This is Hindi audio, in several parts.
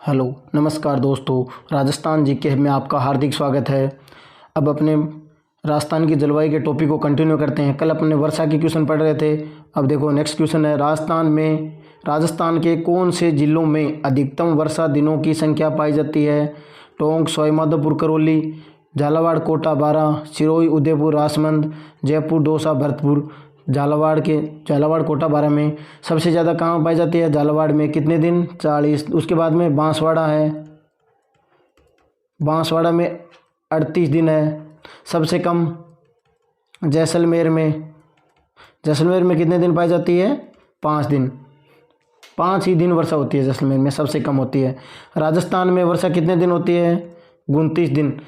हेलो नमस्कार दोस्तों, राजस्थान जीके में आपका हार्दिक स्वागत है। अब अपने राजस्थान की जलवायु के टॉपिक को कंटिन्यू करते हैं। कल अपने वर्षा के क्वेश्चन पढ़ रहे थे। अब देखो नेक्स्ट क्वेश्चन है, राजस्थान के कौन से जिलों में अधिकतम वर्षा दिनों की संख्या पाई जाती है? टोंक, सवाईमाधोपुर, करौली, झालावाड़, कोटा, बारां, सिरोही, उदयपुर, राजसमंद, जयपुर, दौसा, भरतपुर। झालावाड़, कोटा, बारां में सबसे ज़्यादा कहाँ पाई जाती है? झालावाड़ में। कितने दिन? 40। उसके बाद में बांसवाड़ा है, बांसवाड़ा में 38 दिन है। सबसे कम जैसलमेर में। जैसलमेर में कितने दिन पाई जाती है? 5 दिन। 5 ही दिन वर्षा होती है जैसलमेर में, सबसे कम होती है। राजस्थान में वर्षा कितने दिन होती है? 29 दिन।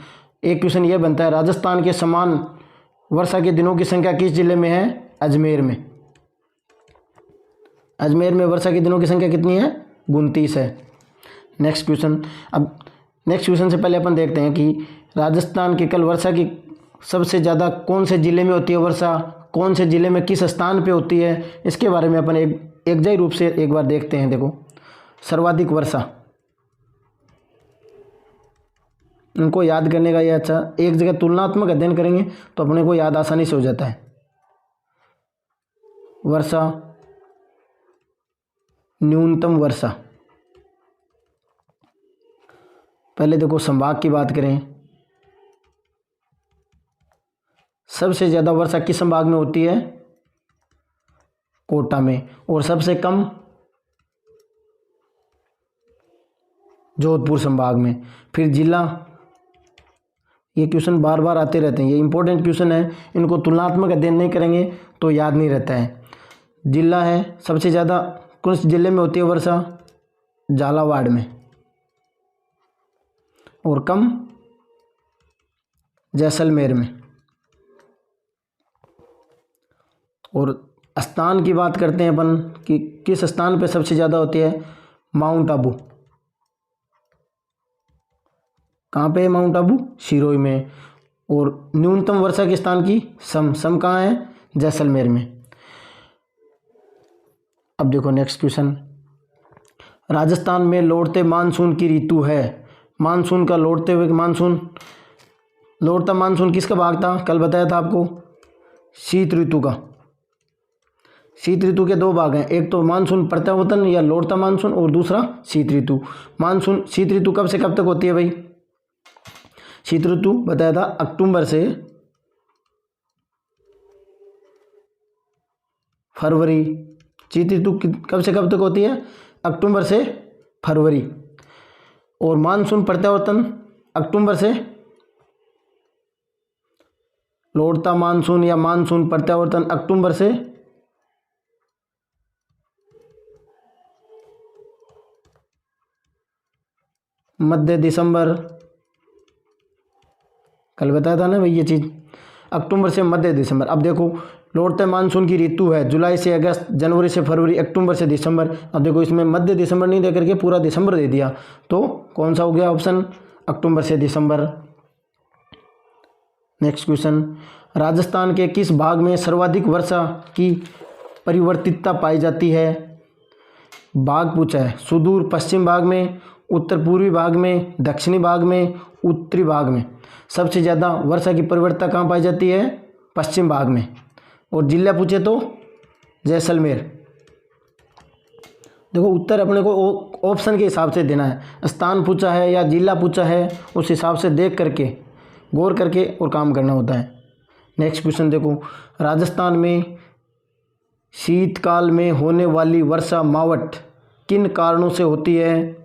एक क्वेश्चन यह बनता है, राजस्थान के समान वर्षा के दिनों की संख्या किस जिले में है? अजमेर में। अजमेर में वर्षा के दिनों की संख्या कितनी है? 29 है। Next question. अब नेक्स्ट क्वेश्चन से पहले अपन देखते हैं कि राजस्थान की कल वर्षा की सबसे ज़्यादा कौन से ज़िले में होती है वर्षा, कौन से ज़िले में किस स्थान पे होती है, इसके बारे में अपन एकजाई रूप से एक बार देखते हैं। देखो, सर्वाधिक वर्षा, इनको याद करने का ये अच्छा, एक जगह तुलनात्मक अध्ययन करेंगे तो अपने को याद आसानी से हो जाता है। वर्षा, न्यूनतम वर्षा। पहले देखो संभाग की बात करें, सबसे ज़्यादा वर्षा किस संभाग में होती है? कोटा में। और सबसे कम जोधपुर संभाग में। फिर जिला, ये क्वेश्चन बार बार आते रहते हैं, ये इंपॉर्टेंट क्वेश्चन है, इनको तुलनात्मक अध्ययन नहीं करेंगे तो याद नहीं रहता है। जिला है, सबसे ज़्यादा किस जिले में होती है वर्षा? झालावाड़ में। और कम जैसलमेर में। और स्थान की बात करते हैं अपन कि किस स्थान पे सबसे ज़्यादा होती है? माउंट आबू। कहाँ पे है माउंट आबू? सिरोही में। और न्यूनतम वर्षा के स्थान की सम कहाँ है? जैसलमेर में। अब देखो नेक्स्ट क्वेश्चन, राजस्थान में लौटते मानसून की ऋतु है। मानसून का लौटते हुए लौटता मानसून किसका भाग था? कल बताया था आपको, शीत ऋतु का। शीत ऋतु के 2 भाग हैं, एक तो मानसून प्रत्यावर्तन या लौटता मानसून, और दूसरा शीत ऋतु। शीत ऋतु कब से कब तक होती है भाई? शीत ऋतु बताया था अक्टूबर से फरवरी। शीत ऋतु कब से कब तक होती है? अक्टूबर से फरवरी। और मानसून प्रत्यावर्तन अक्टूबर से, लौटता मानसून या मानसून प्रत्यावर्तन अक्टूबर से मध्य दिसंबर। कल बताया था ना भाई ये चीज़, अक्टूबर से मध्य दिसंबर। अब देखो, लौटते मानसून की ऋतु है जुलाई से अगस्त, जनवरी से फरवरी, अक्टूबर से दिसंबर। अब देखो इसमें मध्य दिसंबर नहीं दे करके पूरा दिसंबर दे दिया, तो कौन सा हो गया ऑप्शन? अक्टूबर से दिसंबर। नेक्स्ट क्वेश्चन, राजस्थान के किस भाग में सर्वाधिक वर्षा की परिवर्तितता पाई जाती है? भाग पूछा है, सुदूर पश्चिम भाग में, उत्तर पूर्वी भाग में, दक्षिणी भाग में, उत्तरी भाग में। सबसे ज़्यादा वर्षा की परिवर्तनता कहाँ पाई जाती है? पश्चिम भाग में। और जिला पूछे तो जैसलमेर। देखो उत्तर अपने को ऑप्शन के हिसाब से देना है, स्थान पूछा है या जिला पूछा है, उस हिसाब से देख करके, गौर करके और काम करना होता है। नेक्स्ट क्वेश्चन देखो, राजस्थान में शीतकाल में होने वाली वर्षा मावट किन कारणों से होती है?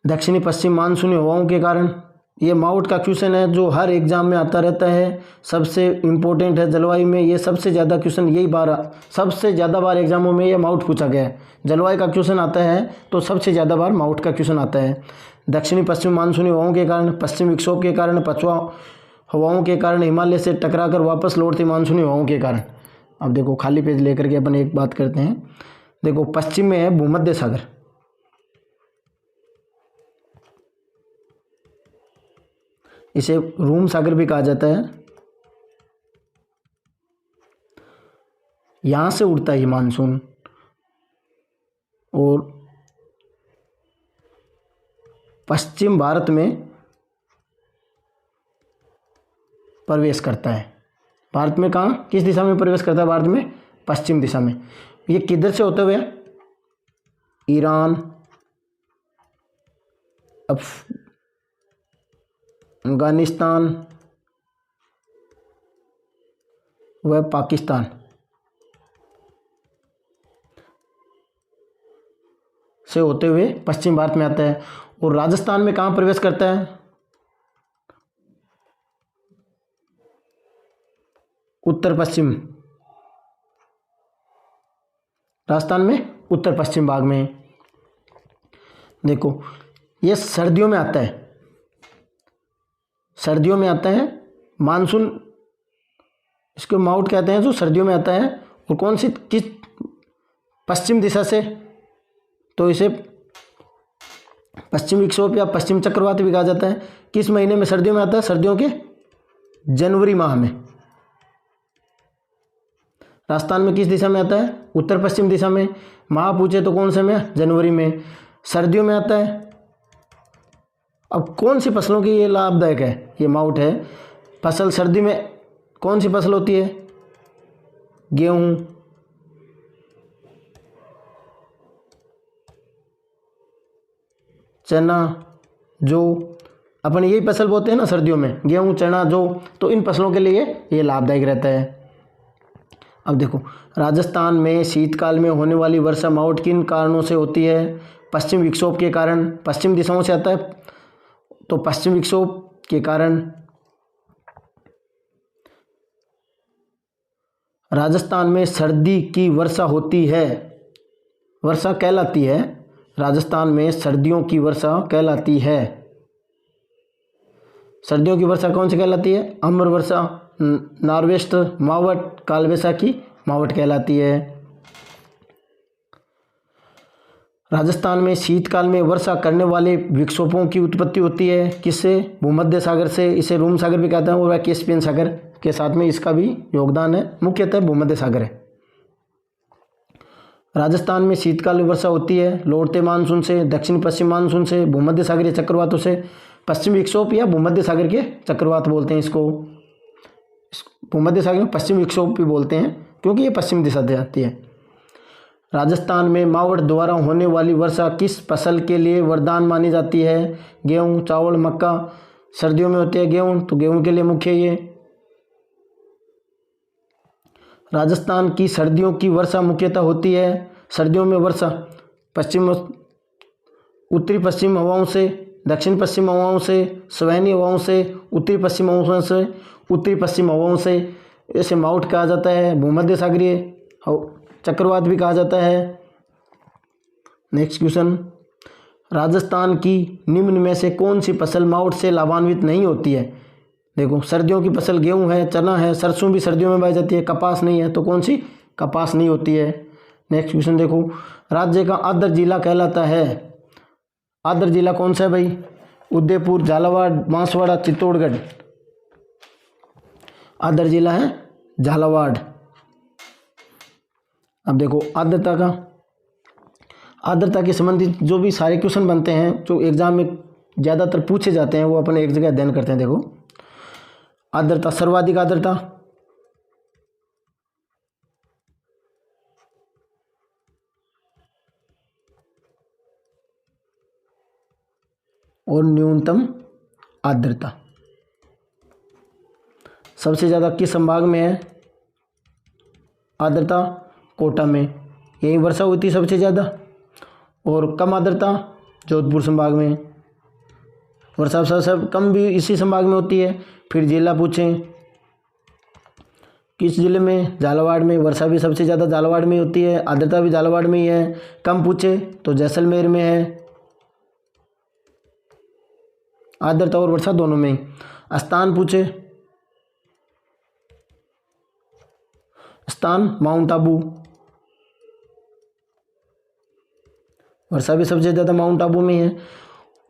दक्षिणी पश्चिम मानसूनी हवाओं के कारण। ये माउट का क्वेश्चन है जो हर एग्जाम में आता रहता है, सबसे इम्पोर्टेंट है जलवायु में। ये सबसे ज़्यादा क्वेश्चन सबसे ज़्यादा बार एग्जामों में ये माउट पूछा गया है। जलवायु का क्वेश्चन आता है तो सबसे ज़्यादा बार माउट का क्वेश्चन आता है। दक्षिणी पश्चिम मानसूनी हवाओं के कारण, पश्चिम विक्षोभ के कारण, पछुआ हवाओं के कारण, हिमालय से टकराकर वापस लौटती मानसूनी हवाओं के कारण। अब देखो खाली पेज लेकर के अपन एक बात करते हैं। देखो पश्चिम में है भूमध्य सागर, इसे रूम सागर भी कहा जाता है। यहाँ से उड़ता है मानसून, और पश्चिम भारत में प्रवेश करता है। भारत में कहाँ, किस दिशा में प्रवेश करता है भारत में? पश्चिम दिशा में। ये किधर से होते हुए? ईरान, अफगानिस्तान व पाकिस्तान से होते हुए पश्चिम भारत में आता है। और राजस्थान में कहाँ प्रवेश करता है? उत्तर पश्चिम, राजस्थान में उत्तर पश्चिम भाग में। देखो ये सर्दियों में आता है, सर्दियों में आता है। मानसून इसको माउट कहते हैं, जो सर्दियों में आता है। और कौन सी, किस, पश्चिम दिशा से, तो इसे पश्चिम विक्षोभ या पश्चिम चक्रवात भी कहा जाता है। किस महीने में सर्दियों में आता है? सर्दियों के जनवरी माह में। राजस्थान में किस दिशा में आता है? उत्तर पश्चिम दिशा में। माह पूछे तो कौन से में? जनवरी में। सर्दियों में आता है। अब कौन सी फसलों की ये लाभदायक है? ये माउट है। फसल सर्दी में कौन सी फसल होती है? गेहूं, चना, जौ, अपन यही फसल बोते हैं ना सर्दियों में, गेहूं, चना, जौ। तो इन फसलों के लिए ये लाभदायक रहता है। अब देखो राजस्थान में शीतकाल में होने वाली वर्षा माउट किन कारणों से होती है? पश्चिम विक्षोभ के कारण, पश्चिम दिशाओं से आता है, तो पश्चिम विक्षोभ के कारण। राजस्थान में सर्दी की वर्षा होती है, वर्षा कहलाती है। राजस्थान में सर्दियों की वर्षा कहलाती है। सर्दियों की वर्षा कौन सी कहलाती है? अम्र वर्षा, नार्वेस्ट मावट, कालवैसाखी मावट कहलाती है। राजस्थान में शीतकाल में वर्षा करने वाले विक्षोभों की उत्पत्ति होती है किससे? भूमध्य सागर से। इसे रूम सागर भी कहते हैं, और कैस्पियन सागर के साथ में इसका भी योगदान है। मुख्यतः भूमध्य सागर है। राजस्थान में शीतकाल में वर्षा होती है लौटते मानसून से, दक्षिण पश्चिम मानसून से, भूमध्य सागरीय चक्रवातों से। पश्चिम विक्षोभ या भूमध्य सागर के चक्रवात बोलते हैं इसको। भूमध्य सागर में पश्चिम विक्षोभ भी बोलते हैं, क्योंकि ये पश्चिम दिशा से आती है। राजस्थान में मावट द्वारा होने वाली वर्षा किस फसल के लिए वरदान मानी जाती है? गेहूं, चावल, मक्का। सर्दियों में होती है गेहूं, तो गेहूं के लिए मुख्य ये। राजस्थान की सर्दियों की वर्षा मुख्यतः होती है, सर्दियों में वर्षा पश्चिम, उत्तरी पश्चिम हवाओं से, दक्षिण पश्चिम हवाओं से, सवैनी हवाओं से, उत्तरी पश्चिम हवाओं से, उत्तरी पश्चिम हवाओं से। इसे माउट कहा जाता है, भूमध्य सागरीय चक्रवात भी कहा जाता है। नेक्स्ट क्वेश्चन, राजस्थान की निम्न में से कौन सी फसल माउट से लाभान्वित नहीं होती है? देखो सर्दियों की फसल गेहूं है, चना है, सरसों भी सर्दियों में बोई जाती है, कपास नहीं है, तो कौन सी? कपास नहीं होती है। नेक्स्ट क्वेश्चन देखो, राज्य का आदर जिला कहलाता है, आदर जिला कौन सा है भाई? उदयपुर, झालावाड़, बांसवाड़ा, चित्तौड़गढ़। आदर जिला है झालावाड़। अब देखो आर्द्रता के संबंधित जो भी सारे क्वेश्चन बनते हैं, जो एग्जाम में ज़्यादातर पूछे जाते हैं, वो अपन एक जगह अध्ययन करते हैं। देखो आर्द्रता, सर्वाधिक आर्द्रता, और न्यूनतम आर्द्रता सबसे ज़्यादा किस संभाग में है? आर्द्रता कोटा में, यही वर्षा हुई थी सबसे ज़्यादा। और कम आर्द्रता जोधपुर संभाग में, वर्षा सब कम भी इसी संभाग में होती है। फिर जिला पूछें, किस जिले में? झालावाड़ में। वर्षा भी सबसे ज़्यादा झालावाड़ में होती है, आर्द्रता भी झालावाड़ में ही है। कम पूछे तो जैसलमेर में है, आर्द्रता और वर्षा दोनों में। स्थान पूछे, स्थान माउंट आबू, वर्षा भी सबसे ज़्यादा माउंट आबू में है।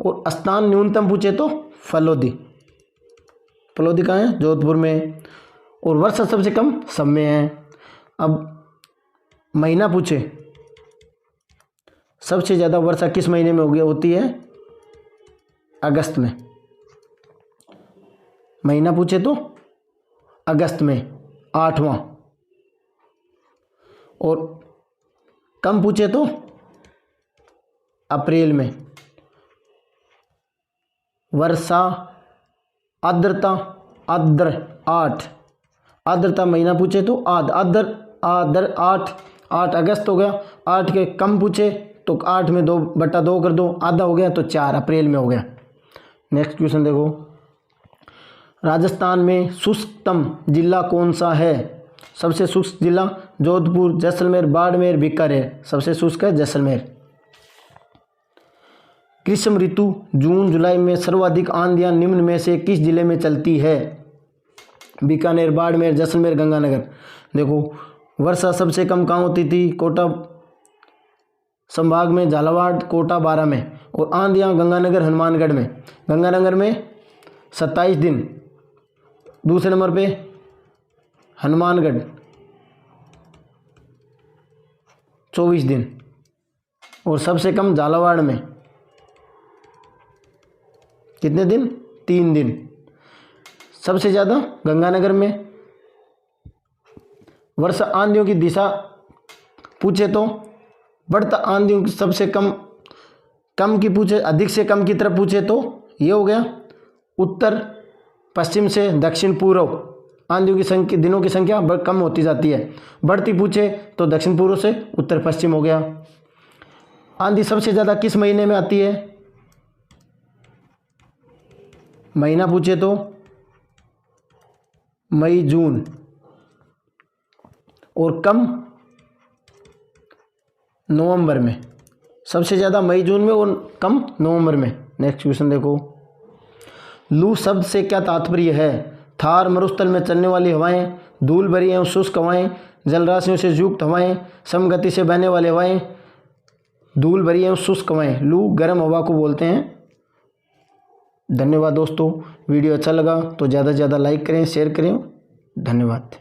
और स्थान न्यूनतम पूछे तो फलोदी, फलोदी कहाँ है? जोधपुर में। और वर्षा सबसे कम सब में है। अब महीना पूछे सबसे ज़्यादा वर्षा किस महीने में होती है? अगस्त में। महीना पूछे तो अगस्त में 8वां, और कम पूछे तो अप्रैल में। वर्षा आर्द्रता, आर्द्र 8, आर्द्रता महीना पूछे तो आर्द्र 8 अगस्त हो गया। 8 के कम पूछे तो 8 में 2/2 कर दो, आधा हो गया तो 4 अप्रैल में हो गया। नेक्स्ट क्वेश्चन देखो, राजस्थान में शुष्कतम जिला कौन सा है? सबसे शुष्क जिला जोधपुर, जैसलमेर, बाड़मेर, बीकानेर। सबसे शुष्क है जैसलमेर। ग्रीष्म ऋतु जून जुलाई में सर्वाधिक आंधियां निम्न में से किस जिले में चलती है? बीकानेर, बाड़मेर, जैसलमेर, गंगानगर। देखो, वर्षा सबसे कम कहाँ होती थी? कोटा संभाग में, झालावाड़, कोटा, बारां में। और आंधियां गंगानगर, हनुमानगढ़ में। गंगानगर में 27 दिन, दूसरे नंबर पे हनुमानगढ़ 24 दिन, और सबसे कम झालावाड़ में कितने दिन? 3 दिन। सबसे ज़्यादा गंगानगर में। वर्षा आंधियों की दिशा पूछे तो बढ़ता आंधियों की सबसे कम की पूछे, अधिक से कम की तरफ पूछे तो ये हो गया उत्तर पश्चिम से दक्षिण पूर्व। आंधियों की संख्या, दिनों की संख्या कम होती जाती है। बढ़ती पूछे तो दक्षिण पूर्व से उत्तर पश्चिम हो गया। आंधी सबसे ज़्यादा किस महीने में आती है? महीना पूछे तो मई जून, और कम नवंबर में। सबसे ज़्यादा मई जून में और कम नवंबर में। नेक्स्ट क्वेश्चन देखो, लू शब्द से क्या तात्पर्य है? थार मरुस्थल में चलने वाली हवाएं, धूल भरी एवं शुष्क हवाएं, जलराशियों से युक्त हवाएं, समगति से बहने वाली हवाएं, धूल भरी एवं शुष्क हवाएं। लू गर्म हवा को बोलते हैं। धन्यवाद दोस्तों, वीडियो अच्छा लगा तो ज़्यादा से ज़्यादा लाइक करें, शेयर करें। धन्यवाद।